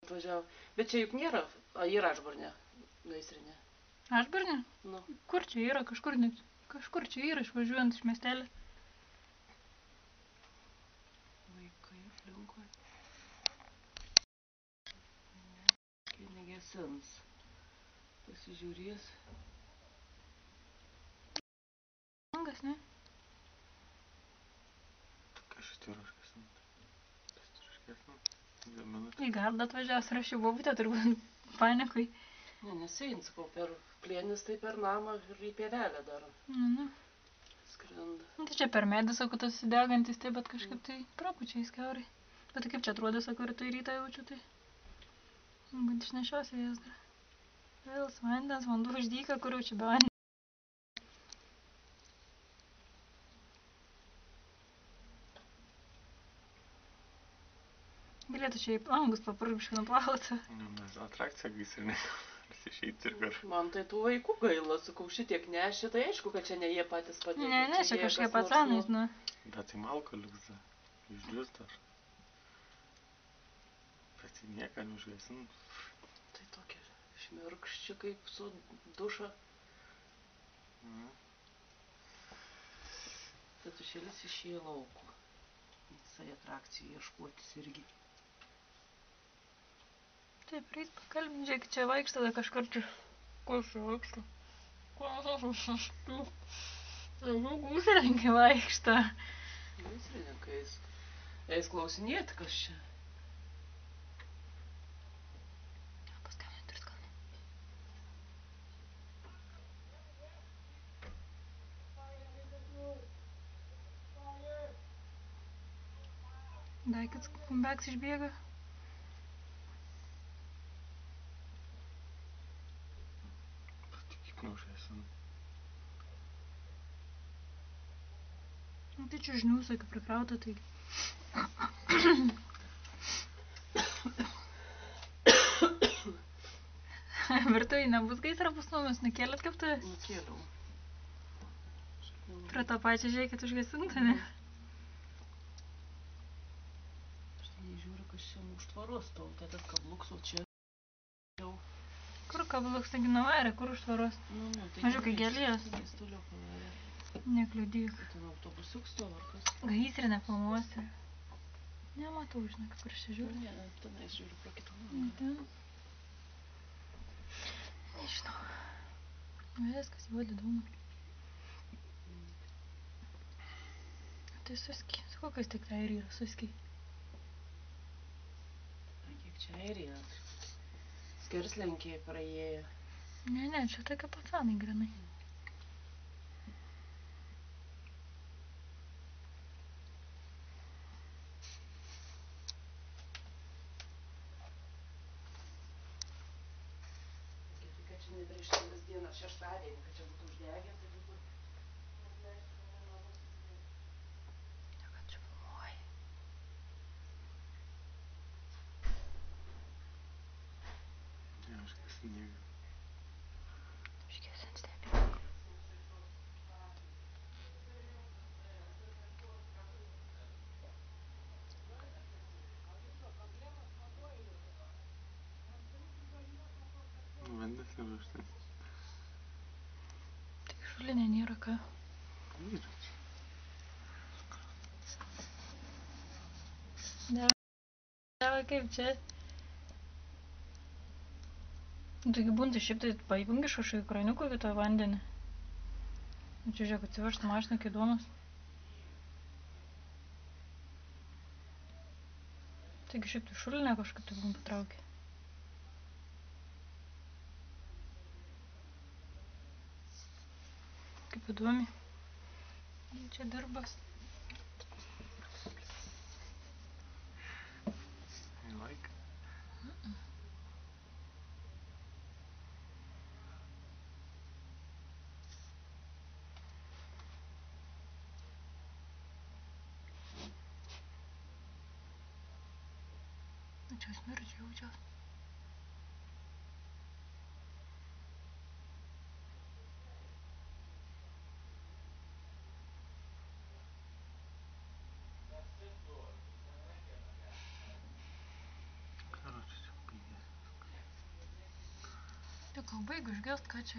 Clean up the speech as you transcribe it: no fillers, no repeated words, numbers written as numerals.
Atvažiavo. Bet čia juk nėra, yra Ažbarne gaisrinė. Ažbarne? Nu. Kur čia yra? Kažkur čia yra išvažiuojant iš miestelį. Vaikai aplinkui. Kai negesins. Pasižiūrės. Langas, ne? Kažkaip ruškesnant. Ruškesnant. 2 minutės. Į gardą atvažiavęs rašiau bobutę, turbūt panikui. Ne, nesein, sakau, per plėnis, tai per namą ir į pievelę dar skrenda. Tai čia per medį, sakau, tas degantis, tai bet kažkaip tai prapučiai skiaurai. Bet tai kaip čia atrodė, sakau, rytoj rytą jaučiu, tai... Bet išnešiosiu jas dar. Vėls vandens, vanduo uždyka, kur jau čia be vandens. Galėtų čia į langus papurbiškai nuplauti. Mes atrakcija gaisrinė. Visi išeiti ir kažkaip. Man tai tų vaikų gaila, sakau, šitiek nešė, tai aišku, kad čia ne jie patys padėjo. Ne, čia kažkaip patsanais, nu. Bet tai malko liks dar. Išdžius dar. Bet tai nieką neužgesin. Tai tokia šmirkščia kaip su duša. Tad šėlis išėjo lauku. Visai atrakcijų ieškotis irgi. Taip, reis pakalbinti, žiūrėk, čia vaikšto, tai kažkur čia. Ko čia vaikšto? Gaisrininkai vaikšto. Gaisrininkais. Eis klausinėti, kas čia. Paskambinti turi skalbinti. Daikits kumbeks išbėga. Kaip neužgesin. Tai čia žinių kaip prikrauta, taigi. Virtuvėj nebus gaisra bus nuomis, nukėlėt keptuvės? Nukėliau. Prie tą pačią žiūrėkit užgesinta, ne? Štai žiūriu, kas čia už tvaros tau, tai tas kabluksų čia. Kur kabluks, taigi nuvarė, kur už tvaros? Tai Mažiukai gėlės. Jis toliau pavarė. Nekliudyk. Ten autobusiuks to ar kas? Gaisrinę filmuosi. Nematau, žinok, kur čia žiūri. Ne, tenais žiūriu pro kitą langą. Nežinau. Viskas, juodi dūmai. Tai suski. Sakau, kas tik tai ir yra suski. Kiek čia airija? Skerslenkiai praėjo. Ne, čia tokia patsanai grinai. Gerai, kad čia ne prieš kelias dienas šeštadienį, kad čia būtų uždegę, tai būtų... Ne, kad čia filmuoji. Neužgesin nieko. Užgesin stebi. Vandens neužtens. Tik šulinė nėra ką. Yra čia. Deva, kaip čia? Taigi buntai šiaip tai paįjungi kažkokį kraniuką į tą vandenį. Čia žiūrėk, atsivežtų mašiną iki duonos. Taigi šiaip tai šulinę kažkaip tai bum patraukė. Kaip įdomi. Čia darbas. Like. Čia smirdžiai jaučias. Короче, čia Jau kalba, jeigu išgest, ką čia